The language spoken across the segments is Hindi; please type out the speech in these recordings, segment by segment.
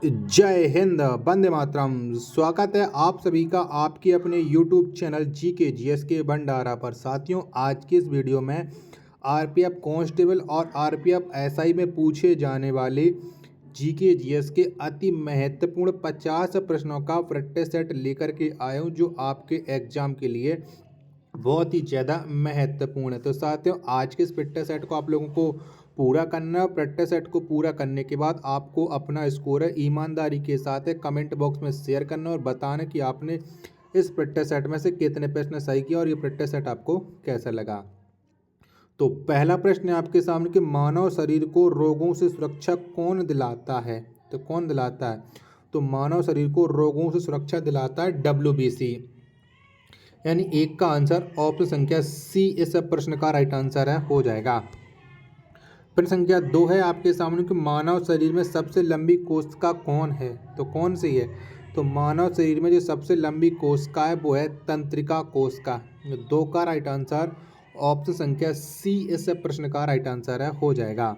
जय हिंद, वंदे मातरम। स्वागत है आप सभी का आपके अपने YouTube चैनल जीके जीएस के भंडारा पर। साथियों, आज की इस वीडियो में आरपीएफ कांस्टेबल और आरपीएफ एसआई में पूछे जाने वाले जीके जीएस के अति महत्वपूर्ण 50 प्रश्नों का प्रैक्टिस सेट लेकर के आया हूँ, जो आपके एग्जाम के लिए बहुत ही ज़्यादा महत्वपूर्ण है। तो साथियों, आज के इस प्रैक्टिस सेट को आप लोगों को पूरा करना है। प्रैक्टिस सेट को पूरा करने के बाद आपको अपना स्कोर है ईमानदारी के साथ है कमेंट बॉक्स में शेयर करना और बताना कि आपने इस प्रैक्टिस सेट में से कितने प्रश्न सही किया और ये प्रैक्टिस सेट आपको कैसा लगा। तो पहला प्रश्न है आपके सामने कि मानव शरीर को रोगों से सुरक्षा कौन दिलाता है। तो कौन दिलाता है? तो मानव शरीर को रोगों से सुरक्षा दिलाता है WBC, यानी एक का आंसर ऑप्शन संख्या सी इस प्रश्न का राइट आंसर है, हो जाएगा। प्रश्न संख्या 2 है आपके सामने कि मानव शरीर में सबसे लंबी कोशिका कौन है। तो कौन सी है? तो मानव शरीर में जो सबसे लंबी कोशिका है वो है तंत्रिका कोशिका। 2 का राइट आंसर ऑप्शन संख्या सी इस प्रश्न का राइट आंसर है, हो जाएगा।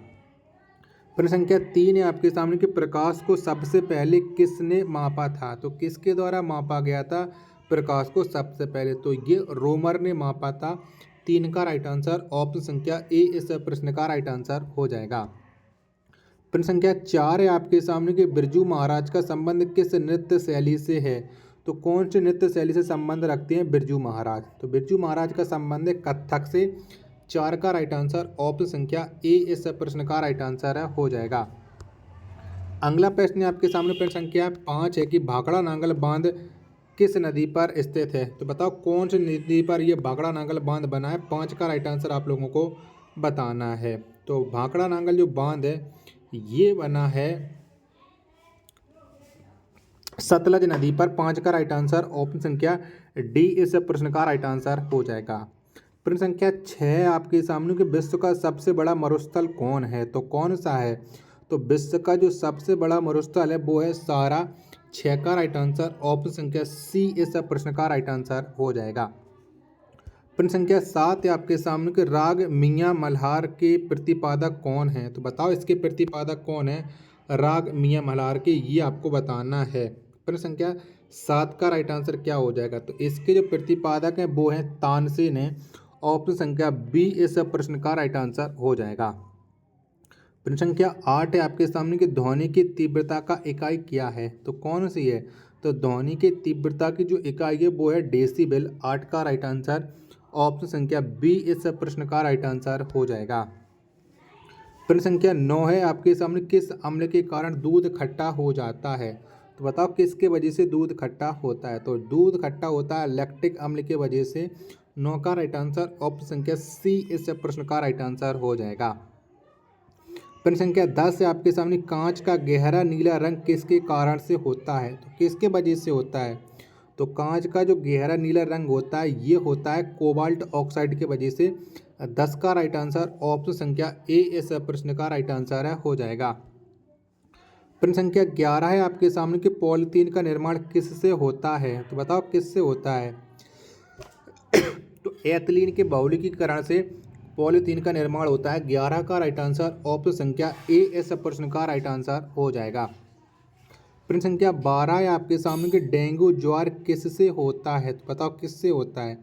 प्रश्न संख्या 3 है आपके सामने कि प्रकाश को सबसे पहले किसने मापा था। तो किसके द्वारा मापा गया था प्रकाश को सबसे पहले? तो ये रोमर ने मापा था। 3 का राइट आंसर ऑप्शन संख्या ए इस प्रश्न का राइट आंसर हो जाएगा। प्रश्न संख्या 4 है आपके सामने कि बिरजू महाराज का संबंध किस नृत्य शैली से है। तो कौन सी नृत्य शैली से संबंध रखते हैं बिरजू महाराज? तो बिरजू महाराज का संबंध है कथक से। 4 का राइट आंसर ऑप्शन संख्या ए इस प्रश्न का राइट आंसर है, हो जाएगा। अगला प्रश्न आपके सामने प्रश्न संख्या 5 है कि भाखड़ा नांगल बांध किस नदी पर स्थित है। तो बताओ कौन सी नदी पर यह भाखड़ा नांगल बांध बना है। 5 का राइट आंसर आप लोगों को बताना है। तो भाखड़ा नांगल जो बांध है ये बना है सतलज नदी पर। 5 का राइट आंसर ऑप्शन संख्या डी इस प्रश्न का राइट आंसर हो जाएगा। प्रश्न संख्या 6 आपके सामने कि विश्व का सबसे बड़ा मरुस्थल कौन है। तो कौन सा है? तो विश्व का जो सबसे बड़ा मरुस्थल है वो है सहारा। 6 का राइट आंसर ऑप्शन संख्या सी इस प्रश्न का राइट आंसर हो जाएगा। प्रश्न संख्या 7 है आपके सामने कि राग मियाँ मल्हार के प्रतिपादक कौन है। तो बताओ इसके प्रतिपादक कौन है राग मियाँ मल्हार के, ये आपको बताना है। प्रश्न संख्या 7 का राइट आंसर क्या हो जाएगा? तो इसके जो प्रतिपादक हैं वो हैं तानसेन है। ऑप्शन संख्या बी इस प्रश्न का राइट आंसर हो जाएगा। प्रश्न संख्या 8 है आपके सामने कि ध्वनि की तीव्रता का इकाई क्या है। तो कौन सी है? तो ध्वनि की तीव्रता की जो इकाई है वो है डेसिबल। 8 का राइट आंसर ऑप्शन संख्या बी इस प्रश्न का राइट आंसर हो जाएगा। प्रश्न संख्या 9 है आपके सामने किस अम्ल के कारण दूध खट्टा हो जाता है। तो बताओ किसके वजह से दूध खट्टा होता है। तो दूध खट्टा होता है लैक्टिक अम्ल के वजह से। 9 का राइट आंसर ऑप्शन संख्या सी इस प्रश्न का राइट आंसर हो जाएगा। प्रश्न संख्या 10 है आपके सामने कांच का गहरा नीला रंग किसके कारण से होता है। तो किसके वजह से होता है? तो कांच का जो गहरा नीला रंग होता है ये होता है कोबाल्ट ऑक्साइड के वजह से। 10 का राइट आंसर ऑप्शन संख्या ए इस प्रश्न का राइट आंसर है, हो जाएगा। प्रश्न संख्या 11 है आपके सामने कि पॉलीथीन का निर्माण किससे होता है। तो बताओ किससे होता है? तो एथिलीन के बहुलकीकरण से पॉलीथीन का निर्माण होता है। 11 का राइट आंसर ऑप्शन संख्या ए इस प्रश्न का राइट आंसर हो जाएगा। प्रश्न संख्या 12 है आपके सामने कि डेंगू ज्वार किससे होता है। तो बताओ किससे होता है?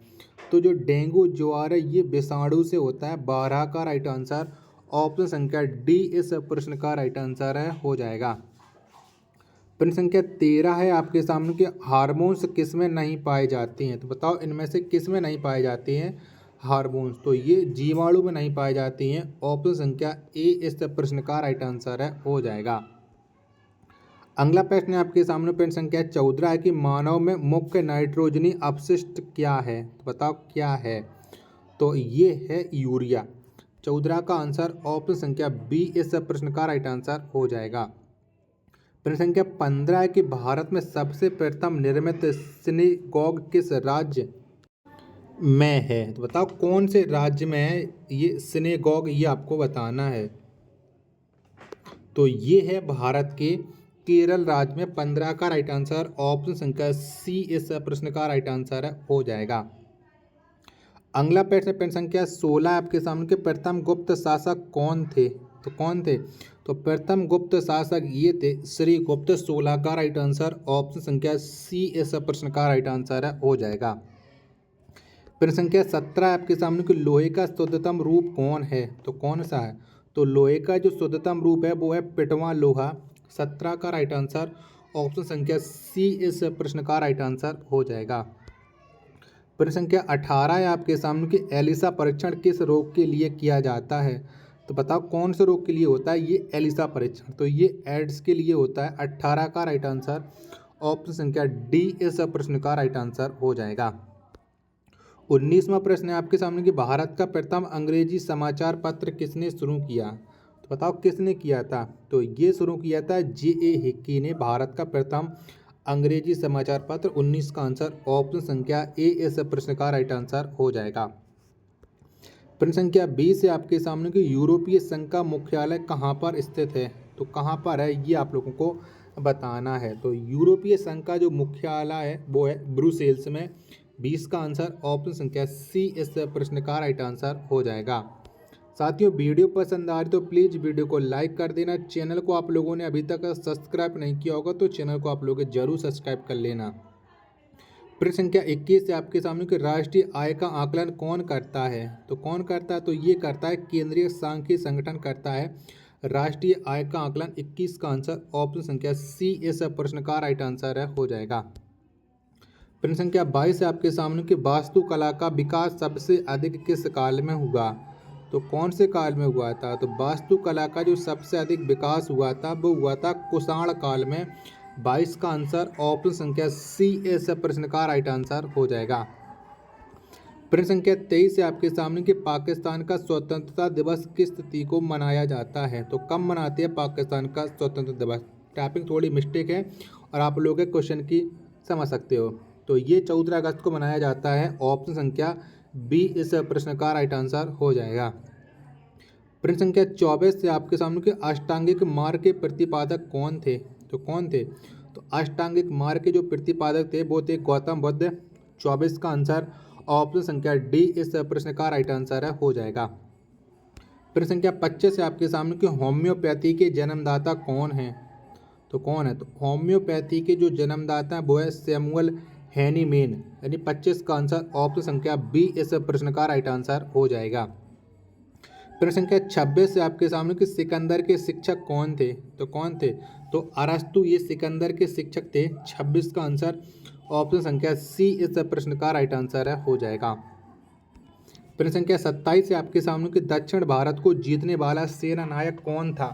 तो जो डेंगू ज्वार है ये विषाणु से होता है। 12 का राइट आंसर ऑप्शन संख्या डी इस प्रश्न का राइट आंसर है, हो जाएगा। प्रश्न संख्या 13 है आपके सामने कि हार्मोन्स किस में नहीं पाए जाते हैं। तो बताओ इनमें से किस में नहीं पाए जाते हैं हार्मोन्स। तो ये जीवाणु में नहीं पाए जाते हैं। ऑप्शन संख्या ए इस प्रश्न का राइट आंसर है, हो जाएगा। अगला प्रश्न है आपके सामने प्रश्न संख्या 14 है कि मानव में मुख्य नाइट्रोजनी अपशिष्ट क्या है। तो बताओ क्या है? तो ये है यूरिया। 14 का आंसर ऑप्शन संख्या बी इस प्रश्न का राइट आंसर हो जाएगा। प्रश्न संख्या 15 है कि भारत में सबसे प्रथम निर्मित सिनेगॉग किस राज्य में है। तो बताओ कौन से राज्य में है ये सिनेगॉग, ये आपको बताना है। तो ये है भारत के केरल राज्य में। 15 का राइट आंसर ऑप्शन संख्या सी इस प्रश्न का राइट आंसर है, हो जाएगा। अगला प्रश्न प्रश्न संख्या 16 आपके सामने के प्रथम गुप्त शासक कौन थे। तो कौन थे? तो प्रथम गुप्त शासक ये थे श्री गुप्त 16 का राइट आंसर ऑप्शन संख्या सी इस प्रश्न का राइट आंसर है हो जाएगा। प्रश्न संख्या 17 आपके सामने कि लोहे का शुद्धतम रूप कौन है? तो कौन सा है? तो लोहे का जो शुद्धतम रूप है वो है पिटवा लोहा। 17 का राइट आंसर ऑप्शन संख्या सी इस प्रश्न का राइट आंसर हो जाएगा। प्रश्न संख्या 18 है आपके सामने कि एलिसा परीक्षण किस रोग के लिए किया जाता है? तो बताओ कौन से रोग के लिए होता है ये एलिसा परीक्षण? तो ये एड्स के लिए होता है। 18 का राइट आंसर ऑप्शन संख्या डी इस प्रश्न का राइट आंसर हो जाएगा। 19वां प्रश्न है आपके सामने कि भारत का प्रथम अंग्रेजी समाचार पत्र किसने शुरू किया? तो बताओ किसने किया था? तो ये शुरू किया था J.A. हिक्की ने भारत का प्रथम अंग्रेजी समाचार पत्र। 19 का आंसर ऑप्शन संख्या ए इस प्रश्न का राइट आंसर हो जाएगा। प्रश्न संख्या 20 है आपके सामने कि यूरोपीय संघ का मुख्यालय कहाँ पर स्थित है? तो कहाँ पर है ये आप लोगों को बताना है। तो यूरोपीय संघ का जो मुख्यालय है वो है ब्रुसेल्स में। 20 का आंसर ऑप्शन संख्या सी इस प्रश्न का राइट आंसर हो जाएगा। साथियों वीडियो पसंद आ रही तो प्लीज़ वीडियो को लाइक कर देना। चैनल को आप लोगों ने अभी तक सब्सक्राइब नहीं किया होगा तो चैनल को आप लोग जरूर सब्सक्राइब कर लेना। प्रश्न संख्या 21 से आपके सामने कि राष्ट्रीय आय का आकलन कौन करता है? तो कौन करता है? तो ये करता है केंद्रीय सांख्यिकी संगठन करता है राष्ट्रीय आय का आकलन। 21 का आंसर ऑप्शन संख्या सी इस प्रश्न का राइट आंसर है हो जाएगा। प्रश्न संख्या 22 है आपके सामने कि वास्तुकला का विकास सबसे अधिक किस काल में हुआ? तो कौन से काल में हुआ था? तो वास्तुकला का जो सबसे अधिक विकास हुआ था वो हुआ था कुषाण काल में। 22 का आंसर ऑप्शन संख्या सी इस प्रश्न का राइट आंसर हो जाएगा। प्रश्न संख्या 23 है आपके सामने कि पाकिस्तान का स्वतंत्रता दिवस किस तिथि को मनाया जाता है? तो कब मनाते हैं पाकिस्तान का स्वतंत्रता दिवस? टाइपिंग थोड़ी मिस्टेक है और आप लोग के क्वेश्चन की समझ सकते हो। तो ये 14 अगस्त को मनाया जाता है। ऑप्शन संख्या बी इस प्रश्न का राइट आंसर हो जाएगा। प्रश्न संख्या 24 से आपके सामने कि अष्टांगिक मार्ग के प्रतिपादक कौन थे? तो कौन थे? तो अष्टांगिक मार्ग के जो प्रतिपादक थे वो थे गौतम बुद्ध। 24 का आंसर ऑप्शन संख्या डी इस प्रश्न का राइट आंसर है हो जाएगा। प्रश्न संख्या 25 से आपके सामने कि होम्योपैथी के जन्मदाता कौन है? तो कौन है? तो होम्योपैथी के जो जन्मदाता है वो है सैमुअल हैनीमेन। यानी 25 का आंसर ऑप्शन संख्या बी इस प्रश्न का राइट आंसर हो जाएगा। प्रश्न संख्या 26 से आपके सामने कि सिकंदर के शिक्षक कौन थे? तो कौन थे? तो अरस्तु ये सिकंदर के शिक्षक थे। 26 का आंसर ऑप्शन संख्या सी इस प्रश्न का राइट आंसर है हो जाएगा। प्रश्न संख्या 27 से आपके सामने कि दक्षिण भारत को जीतने वाला सेना नायक कौन था?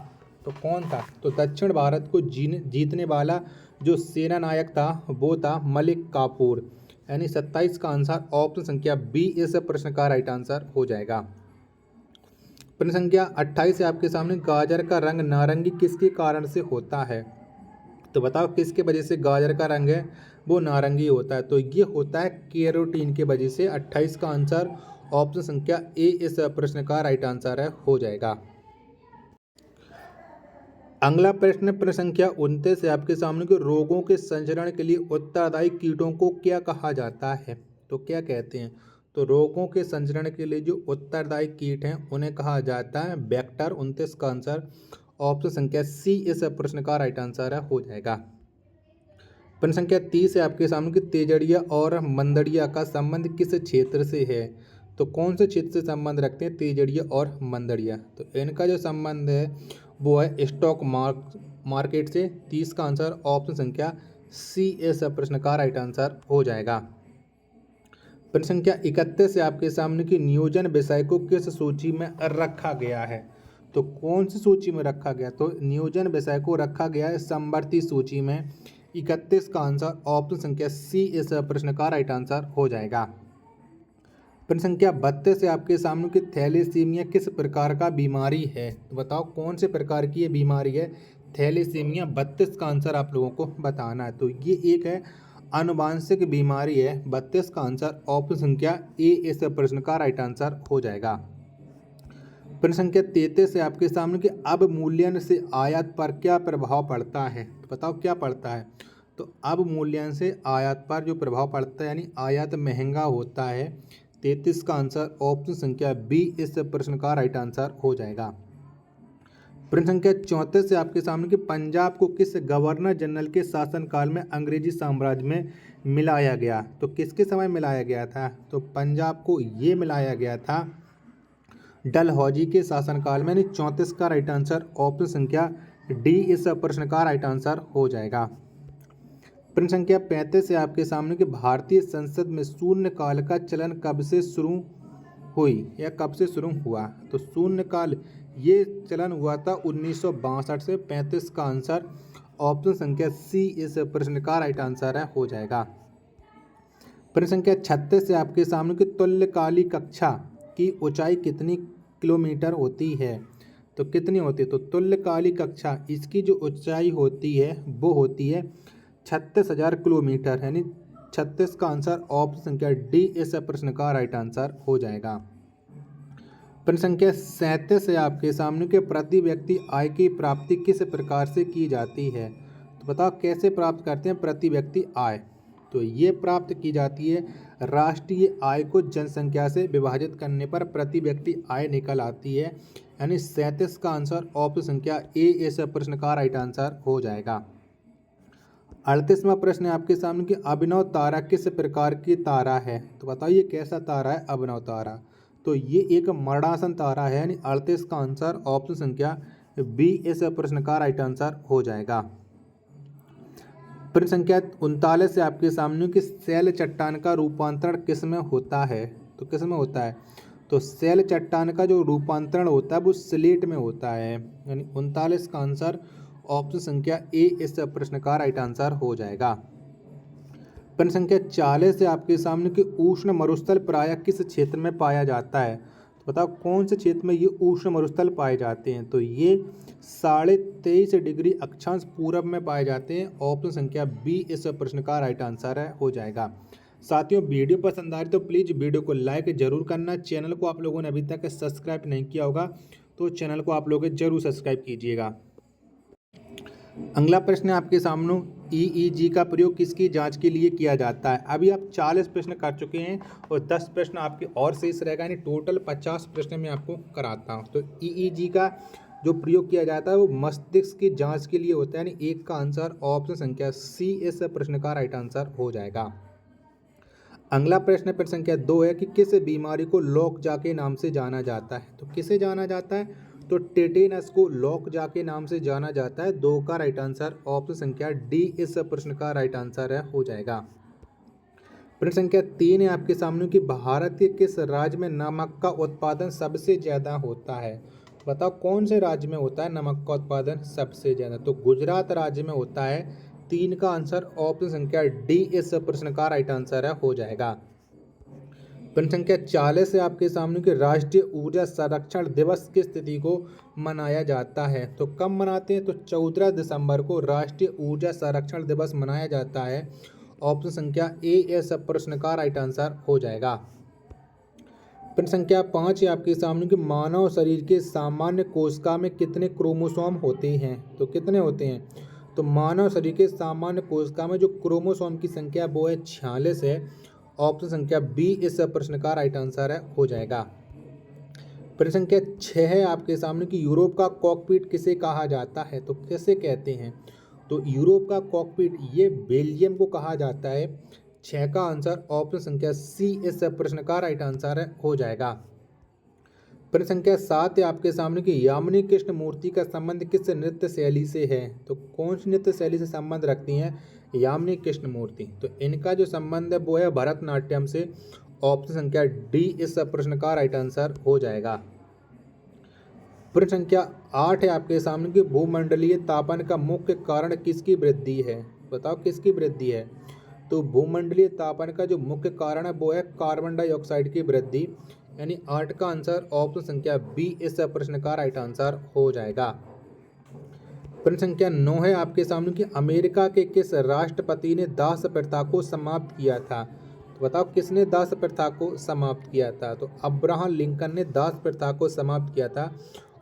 तो कौन था? तो दक्षिण भारत को जीतने वाला जो सेना नायक था वो था मलिक काफूर। यानी 27 का आंसर ऑप्शन संख्या बी इस प्रश्न का राइट आंसर हो जाएगा। प्रश्न संख्या 28 से आपके सामने गाजर का रंग नारंगी किसके कारण से होता है? तो बताओ किसके वजह से गाजर का रंग है वो नारंगी होता है? तो ये होता है कैरोटीन के वजह से। 28 का आंसर ऑप्शन संख्या ए इस प्रश्न का राइट आंसर है हो जाएगा। अगला प्रश्न प्रश्न संख्या 29 से आपके सामने के रोगों के संचरण के लिए उत्तरदायी कीटों को क्या कहा जाता है? तो क्या कहते हैं? तो रोगों के संचरण के लिए जो उत्तरदायी कीट हैं उन्हें कहा जाता है वेक्टर। 29 का आंसर ऑप्शन संख्या सी इस प्रश्न का राइट आंसर है हो जाएगा। प्रश्न संख्या 30 है आपके सामने कि तेजड़िया और मंदड़िया का संबंध किस क्षेत्र से है? तो कौन से क्षेत्र से संबंध रखते हैं तेजड़िया और मंदड़िया? तो इनका जो संबंध है वो है स्टॉक मार्केट से। 30 का आंसर ऑप्शन संख्या सी इस प्रश्न का राइट आंसर हो जाएगा। प्रश्न संख्या 31 से आपके सामने की नियोजन विषय को किस सूची में रखा गया है? तो कौन सी सूची में रखा गया? तो नियोजन विषय को रखा गया है समवर्ती सूची में। 31 का आंसर ऑप्शन संख्या सी इस प्रश्न का राइट आंसर हो जाएगा। प्रश्न संख्या 32 से आपके सामने कि थैलेसीमिया किस प्रकार का बीमारी है? तो बताओ कौन से प्रकार की ये बीमारी है थैलेसीमिया? 32 का आंसर आप लोगों को बताना है। तो ये एक है आनुवांशिक बीमारी है। 32 का आंसर ऑप्शन संख्या ए इस प्रश्न का राइट आंसर हो जाएगा। प्रश्न संख्या 33 से आपके सामने कि अवमूल्यन से आयात पर क्या प्रभाव पड़ता है? तो बताओ क्या पड़ता है? तो अवमूल्यन से आयात पर जो प्रभाव पड़ता है यानी आयात महंगा होता है। 33 का आंसर ऑप्शन संख्या बी इस प्रश्न का राइट आंसर हो जाएगा। प्रश्न संख्या 34 से आपके सामने कि पंजाब को किस गवर्नर जनरल के शासनकाल में अंग्रेजी साम्राज्य में मिलाया गया? तो किसके समय मिलाया गया था? तो पंजाब को ये मिलाया गया था डलहौजी के शासनकाल में। यानी 34 का राइट आंसर ऑप्शन संख्या डी इस प्रश्न का राइट आंसर हो जाएगा। प्रश्न संख्या 35 से आपके सामने कि भारतीय संसद में शून्यकाल का चलन कब से शुरू हुई या कब से शुरू हुआ? तो शून्यकाल ये चलन हुआ था 1962 से। 35 का आंसर ऑप्शन संख्या सी इस प्रश्न का राइट आंसर है हो जाएगा। प्रश्न संख्या 36 से आपके सामने कि तुल्यकाली कक्षा की ऊंचाई कितनी किलोमीटर होती है? तो कितनी होती है? तो तुल्यकाली कक्षा इसकी जो ऊंचाई होती है वो होती है 36,000 किलोमीटर। यानी 36 का आंसर ऑप्शन संख्या डी इस प्रश्न का राइट आंसर हो जाएगा। प्रश्न संख्या 37 है आपके सामने के प्रति व्यक्ति आय की प्राप्ति किस प्रकार से की जाती है? तो बताओ कैसे प्राप्त करते हैं प्रति व्यक्ति आय? तो ये प्राप्त की जाती है राष्ट्रीय आय को जनसंख्या से विभाजित करने पर प्रति व्यक्ति आय निकल आती है। यानी 37 का आंसर ऑप्शन संख्या ए इस प्रश्न का राइट आंसर हो जाएगा। 38वां प्रश्न है आपके सामने कि अभिनव तारा किस प्रकार की तारा है? तो बताइए कैसा तारा है अभिनव तारा? तो ये एक मरणासन तारा है। यानी 38 का आंसर ऑप्शन संख्या बी इस प्रश्न का राइट आंसर हो जाएगा। प्रश्न संख्या 39 से आपके सामने कि शैल चट्टान का रूपांतरण किस में होता है? तो किस में होता है? तो शैल चट्टान का जो रूपांतरण होता है वो स्लेट में होता है। यानी 39 का आंसर ऑप्शन संख्या ए इस प्रश्न का राइट आंसर हो जाएगा। प्रश्न संख्या 40 से आपके सामने कि उष्ण मरुस्थल प्रायः किस क्षेत्र में पाया जाता है? तो बताओ कौन से क्षेत्र में ये उष्ण मरुस्थल पाए जाते हैं? तो ये 23.5 डिग्री अक्षांश पूरब में पाए जाते हैं। ऑप्शन संख्या बी इस प्रश्न का राइट आंसर है हो जाएगा। साथियों वीडियो पसंद आ रही तो प्लीज़ वीडियो को लाइक जरूर करना। चैनल को आप लोगों ने अभी तक सब्सक्राइब नहीं किया होगा तो चैनल को आप लोग जरूर सब्सक्राइब कीजिएगा। अगला प्रश्न है आपके सामने ईईजी का प्रयोग किसकी जांच के लिए किया जाता है? अभी आप 40 प्रश्न कर चुके हैं और 10 प्रश्न आपके और शेष रहेगा। यानी टोटल 50 प्रश्न मैं आपको कराता हूं। तो ईईजी का जो प्रयोग किया जाता है वो मस्तिष्क की जांच के लिए होता है। यानी एक का आंसर ऑप्शन संख्या सी इस प्रश्न का राइट आंसर हो जाएगा। अगला प्रश्न प्रश्न संख्या 2 है कि किस बीमारी को लॉकजा के नाम से जाना जाता है? तो किसे जाना जाता है? तो टेटेनस को लॉकजा के नाम से जाना जाता है। 2 का राइट आंसर ऑप्शन संख्या डी इस प्रश्न का राइट आंसर है हो जाएगा। प्रश्न संख्या 3 है आपके सामने कि भारत के किस राज्य में नमक का उत्पादन सबसे ज्यादा होता है? बताओ कौन से राज्य में होता है नमक का उत्पादन सबसे ज्यादा? तो गुजरात राज्य में होता है। 3 का आंसर ऑप्शन संख्या डी इस प्रश्न का राइट आंसर है हो जाएगा। प्रश्न संख्या 40 है आपके सामने कि राष्ट्रीय ऊर्जा संरक्षण दिवस किस तिथि को मनाया जाता है? तो कब मनाते हैं? तो 14 दिसंबर को राष्ट्रीय ऊर्जा संरक्षण दिवस मनाया जाता है। ऑप्शन संख्या ए इस प्रश्न का राइट आंसर हो जाएगा। प्रश्न संख्या 5 है आपके सामने कि मानव शरीर के सामान्य कोशिका में कितने क्रोमोसोम होते हैं? तो कितने होते हैं? तो मानव शरीर के सामान्य कोशिका में जो क्रोमोसोम की संख्या वो है 46 है। ऑप्शन संख्या बी इस प्रश्न का राइट आंसर है हो जाएगा। प्रश्न संख्या 6 है आपके सामने कि यूरोप का कॉकपिट किसे कहा जाता है? तो किसे कहते हैं? तो यूरोप का कॉकपिट ये बेल्जियम को कहा जाता है। 6 का आंसर ऑप्शन संख्या सी इस प्रश्न का राइट आंसर है हो जाएगा। प्रश्न संख्या 7 है आपके सामने कि यामिनी कृष्ण मूर्ति का संबंध किस नृत्य शैली से है? तो कौन सी नृत्य शैली से संबंध रखती हैं यामिनी कृष्ण मूर्ति? तो इनका जो संबंध है वो है भरतनाट्यम से। ऑप्शन संख्या डी इस प्रश्न का राइट आंसर हो जाएगा। प्रश्न संख्या 8 है आपके सामने कि भूमंडलीय तापन का मुख्य कारण किसकी वृद्धि है? बताओ किसकी वृद्धि है? तो भूमंडलीय तापन का जो मुख्य कारण है वो है कार्बन डाइऑक्साइड की वृद्धि। यानी 8 का आंसर ऑप्शन संख्या बी इस प्रश्न का राइट आंसर हो जाएगा। प्रश्न संख्या 9 है आपके सामने कि अमेरिका के किस राष्ट्रपति ने दास प्रथा को समाप्त किया था? तो बताओ किसने दास प्रथा को समाप्त किया था? तो अब्राहम लिंकन ने दास प्रथा को समाप्त किया था।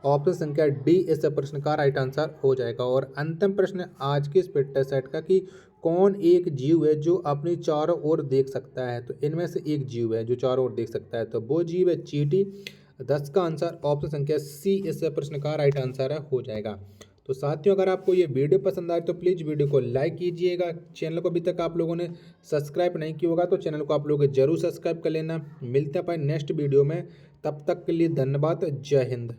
ऑप्शन संख्या डी इस प्रश्न का राइट आंसर हो जाएगा। और अंतिम प्रश्न आज के इस फिटनेस सेट का कि कौन एक जीव है जो अपनी चारों ओर देख सकता है? तो इनमें से एक जीव है जो चारों ओर देख सकता है। तो वो जीव है चींटी। 10 का आंसर ऑप्शन संख्या सी इस प्रश्न का राइट आंसर है हो जाएगा। तो साथियों, अगर आपको ये वीडियो पसंद आए तो प्लीज़ वीडियो को लाइक कीजिएगा। चैनल को अभी तक आप लोगों ने सब्सक्राइब नहीं किया होगा तो चैनल को आप लोग जरूर सब्सक्राइब कर लेना। मिलते हैं अपन नेक्स्ट वीडियो में, तब तक के लिए धन्यवाद। जय हिंद।